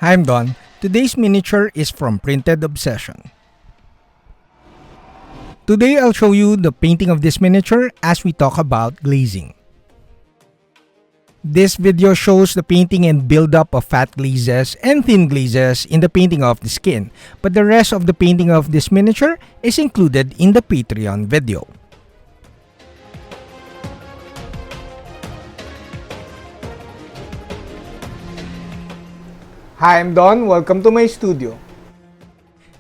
Hi, I'm Don. Today's miniature is from Printed Obsession. Today I'll show you the painting of this miniature as we talk about glazing. This video shows the painting and build-up of fat glazes and thin glazes in the painting of the skin, but the rest of the painting of this miniature is included in the Patreon video. Hi, I'm Don. Welcome to my studio.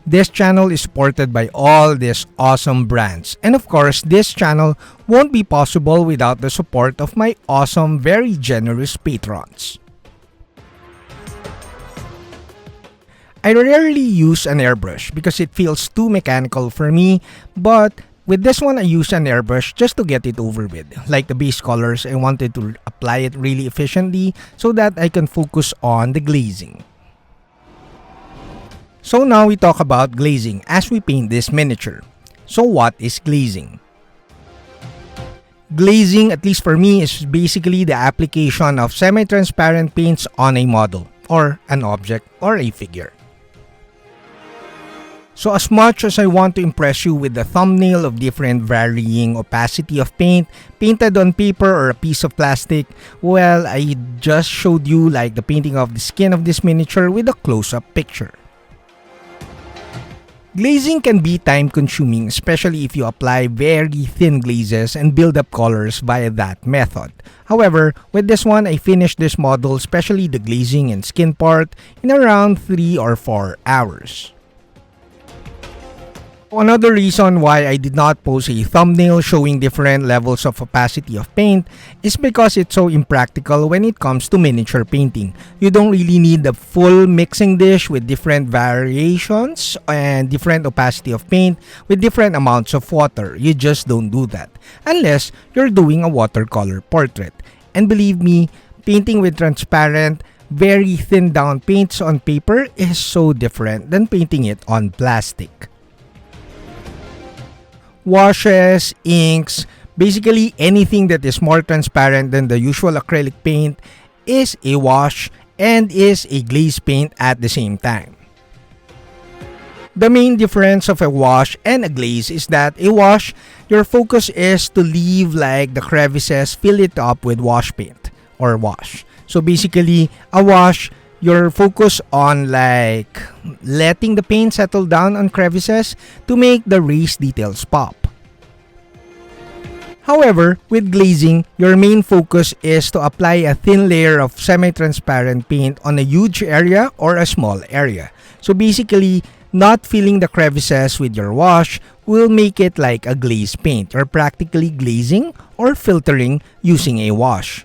This channel is supported by all these awesome brands. And of course, this channel won't be possible without the support of my awesome, very generous patrons. I rarely use an airbrush because it feels too mechanical for me, but with this one I use an airbrush just to get it over with. Like the base colors, I wanted to apply it really efficiently so that I can focus on the glazing. So now we talk about glazing as we paint this miniature. So what is glazing? Glazing, at least for me, is basically the application of semi-transparent paints on a model, or an object, or a figure. So as much as I want to impress you with the thumbnail of different varying opacity of paint painted on paper or a piece of plastic, well, I just showed you like the painting of the skin of this miniature with a close-up picture. Glazing can be time-consuming, especially if you apply very thin glazes and build up colors via that method. However, with this one, I finished this model, especially the glazing and skin part, in around 3 or 4 hours. Another reason why I did not post a thumbnail showing different levels of opacity of paint is because it's so impractical when it comes to miniature painting. You don't really need the full mixing dish with different variations and different opacity of paint with different amounts of water. You just don't do that unless you're doing a watercolor portrait. And believe me, painting with transparent, very thin down paints on paper is so different than painting it on plastic. Washes, inks, basically anything that is more transparent than the usual acrylic paint is a wash and is a glaze paint at the same time. The main difference of a wash and a glaze is that a wash, your focus is to leave like the crevices, fill it up with wash paint or wash. So basically, a wash, you're focused on like letting the paint settle down on crevices to make the raised details pop. However, with glazing, your main focus is to apply a thin layer of semi-transparent paint on a huge area or a small area. So basically, not filling the crevices with your wash will make it like a glaze paint. You're practically glazing or filtering using a wash.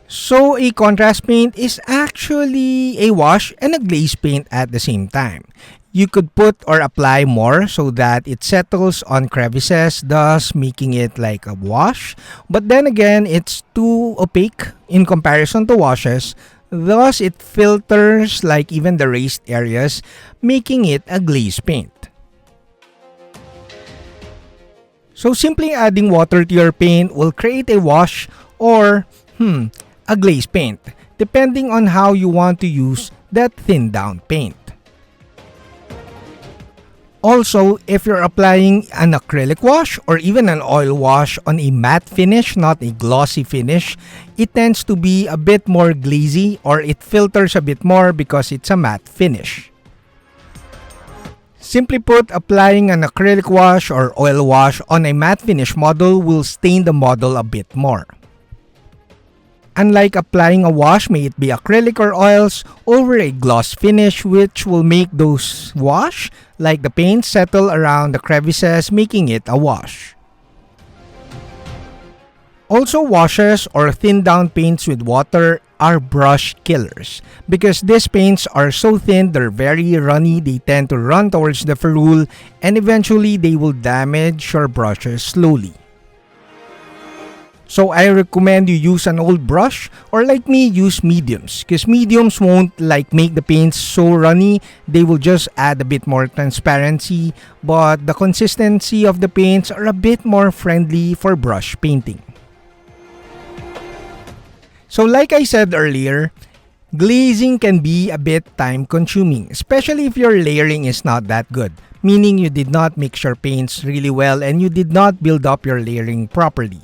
So a contrast paint is actually a wash and a glaze paint at the same time. You could put or apply more so that it settles on crevices, thus making it like a wash. But then again, it's too opaque in comparison to washes, thus it filters like even the raised areas, making it a glaze paint. So simply adding water to your paint will create a wash or a glaze paint, depending on how you want to use that thin down paint. Also, if you're applying an acrylic wash or even an oil wash on a matte finish, not a glossy finish, it tends to be a bit more glazy or it filters a bit more because it's a matte finish. Simply put, applying an acrylic wash or oil wash on a matte finish model will stain the model a bit more. Unlike applying a wash, may it be acrylic or oils, over a gloss finish which will make those wash, like the paint, settle around the crevices, making it a wash. Also, washes or thin down paints with water are brush killers. Because these paints are so thin, they're very runny, they tend to run towards the ferrule and eventually they will damage your brushes slowly. So I recommend you use an old brush or like me, use mediums because mediums won't like make the paints so runny. They will just add a bit more transparency, but the consistency of the paints are a bit more friendly for brush painting. So like I said earlier, Glazing can be a bit time consuming, especially if your layering is not that good, meaning you did not mix your paints really well and you did not build up your layering properly.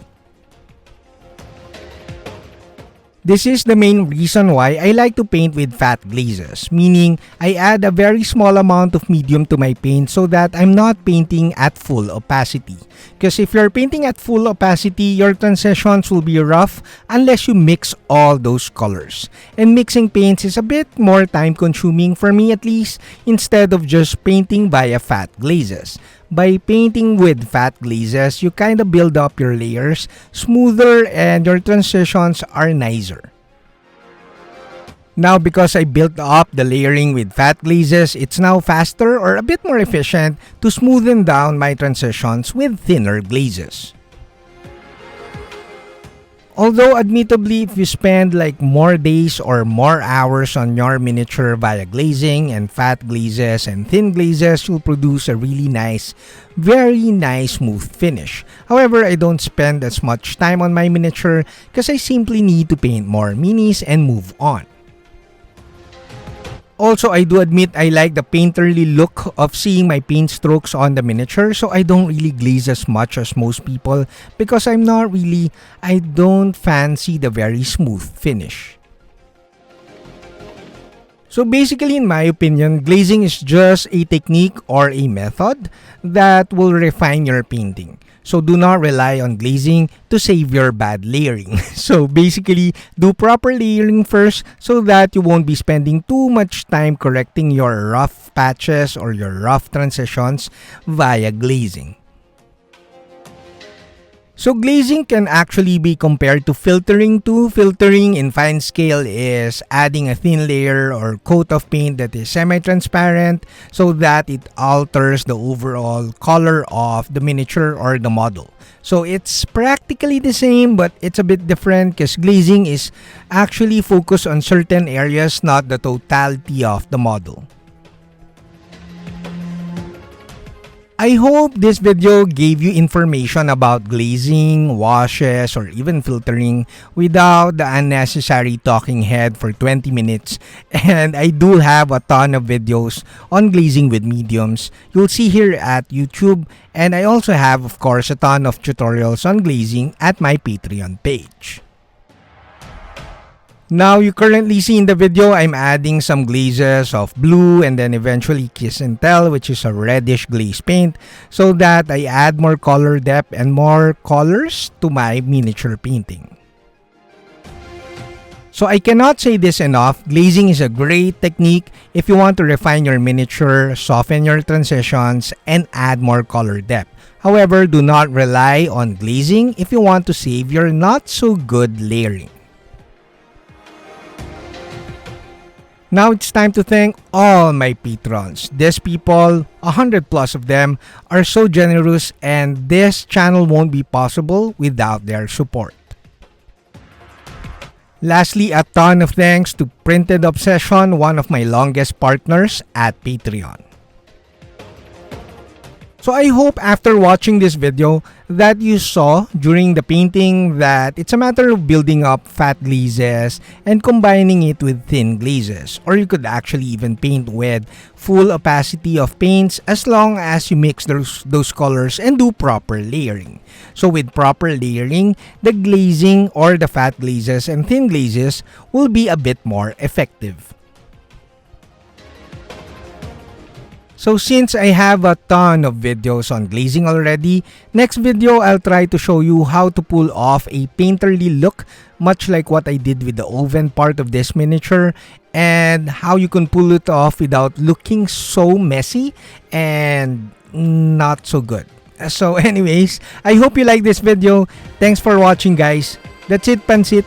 This is the main reason why I like to paint with fat glazes, meaning I add a very small amount of medium to my paint so that I'm not painting at full opacity. Because if you're painting at full opacity, your transitions will be rough unless you mix all those colors. And mixing paints is a bit more time consuming for me at least, instead of just painting via fat glazes. By painting with fat glazes, you kind of build up your layers smoother and your transitions are nicer. Now, because I built up the layering with fat glazes, it's now faster or a bit more efficient to smoothen down my transitions with thinner glazes. Although admittedly, if you spend like more days or more hours on your miniature via glazing and fat glazes and thin glazes, you'll produce a really nice, very nice smooth finish. However, I don't spend as much time on my miniature because I simply need to paint more minis and move on. Also, I do admit I like the painterly look of seeing my paint strokes on the miniature, so I don't really glaze as much as most people because I don't fancy the very smooth finish. So basically, in my opinion, glazing is just a technique or a method that will refine your painting. So do not rely on glazing to save your bad layering. So basically, do proper layering first so that you won't be spending too much time correcting your rough patches or your rough transitions via glazing. So glazing can actually be compared to filtering too. Filtering in fine scale is adding a thin layer or coat of paint that is semi-transparent so that it alters the overall color of the miniature or the model. So it's practically the same, but it's a bit different because glazing is actually focused on certain areas, not the totality of the model. I hope this video gave you information about glazing, washes, or even filtering without the unnecessary talking head for 20 minutes. And I do have a ton of videos on glazing with mediums you'll see here at YouTube. And I also have, of course, a ton of tutorials on glazing at my Patreon page. Now, you currently see in the video, I'm adding some glazes of blue and then eventually Kiss and Tell, which is a reddish glaze paint, so that I add more color depth and more colors to my miniature painting. So I cannot say this enough, glazing is a great technique if you want to refine your miniature, soften your transitions, and add more color depth. However, do not rely on glazing if you want to save your not so good layering. Now it's time to thank all my patrons. These people, 100 plus of them, are so generous and this channel won't be possible without their support. Lastly, a ton of thanks to Printed Obsession, one of my longest partners at Patreon. So I hope after watching this video that you saw during the painting that it's a matter of building up fat glazes and combining it with thin glazes. Or you could actually even paint with full opacity of paints as long as you mix those colors and do proper layering. So with proper layering, the glazing or the fat glazes and thin glazes will be a bit more effective. So since I have a ton of videos on glazing already, next video I'll try to show you how to pull off a painterly look, much like what I did with the oven part of this miniature, and how you can pull it off without looking so messy and not so good. So anyways, I hope you like this video. Thanks for watching, guys. That's it, Pansit.